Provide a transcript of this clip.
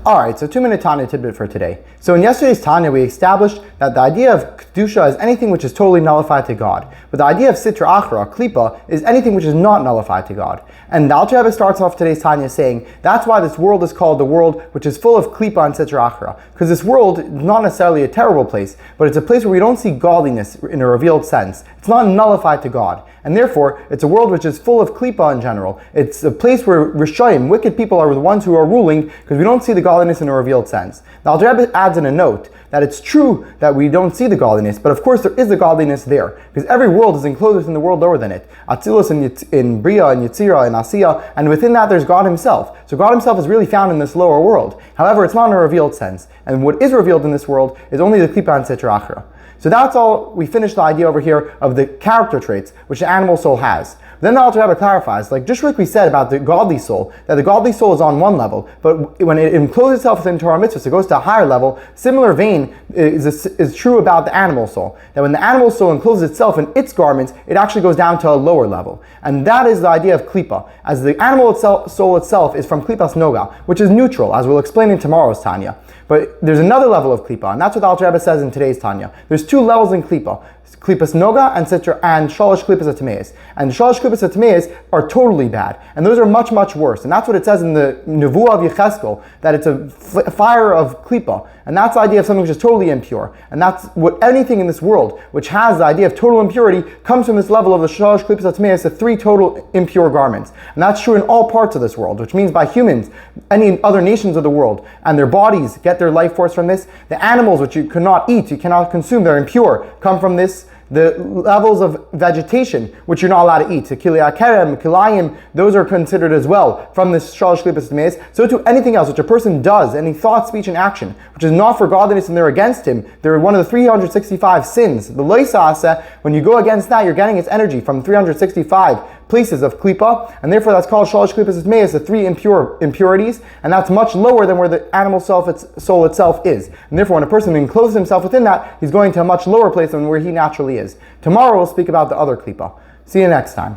Alright, so 2-minute Tanya tidbit for today. So in yesterday's Tanya, we established that the idea of Kedusha is anything which is totally nullified to God. But the idea of Sitra Achra, Kellipa, is anything which is not nullified to God. And the Alter Rebbe starts off today's Tanya saying, that's why this world is called the world which is full of Kellipa and Sitra Achra. Because this world is not necessarily a terrible place, but it's a place where we don't see godliness in a revealed sense. It's not nullified to God. And therefore, it's a world which is full of Kellipa in general. It's a place where Rishayim, wicked people, are the ones who are ruling, because we don't see the godliness in a revealed sense. The Alter Rebbe adds in a note that it's true that we don't see the godliness, but of course there is the godliness there, because every world is enclosed within the world lower than it. Atzilus in Bria, and Yetzira, and Asiya, and within that there's God himself. So God himself is really found in this lower world. However, it's not in a revealed sense, and what is revealed in this world is only the Kellipa and Sitra Achra. So that's all. We finished the idea over here of the character traits which the animal soul has. Then the Alter Rebbe clarifies, just like we said about the godly soul, that the godly soul is on one level, but when it encloses itself within Torah mitzvahs, it goes to a higher level. Similar vein is true about the animal soul, that when the animal soul encloses itself in its garments, it actually goes down to a lower level. And that is the idea of Kellipa, as the animal soul itself is from Klippas Noga, which is neutral, as we'll explain in tomorrow's Tanya. But there's another level of Kellipa, and that's what the Alter Rebbe says in today's Tanya. There's two levels in Kellipa. Klippas Noga and Shalosh Klippas Teves. And Shalosh Klippas Teves are totally bad. And those are much, much worse. And that's what it says in the Nevuah of Yecheskel, that it's a fire of Kellipa. And that's the idea of something which is totally impure. And that's what anything in this world which has the idea of total impurity comes from this level of the Shalosh Klippas Teves, the three total impure garments. And that's true in all parts of this world, which means by humans, any other nations of the world, and their bodies get their life force from this. The animals which you cannot eat, you cannot consume, they're impure, come from this. The levels of vegetation which you're not allowed to eat, Kilei Kerem, Kilayim, those are considered as well from this Shalosh Klippas Teves. So to anything else which a person does, any thought, speech, and action, which is not for godliness and they're against him, they're one of the 365 sins. The Loisa Aseh, when you go against that, you're getting its energy from 365 places of Kellipa, and therefore that's called Shalosh Klippas Teves, the three impurities, and that's much lower than where the animal soul itself is. And therefore when a person encloses himself within that, he's going to a much lower place than where he naturally is. Tomorrow we'll speak about the other Kellipa. See you next time.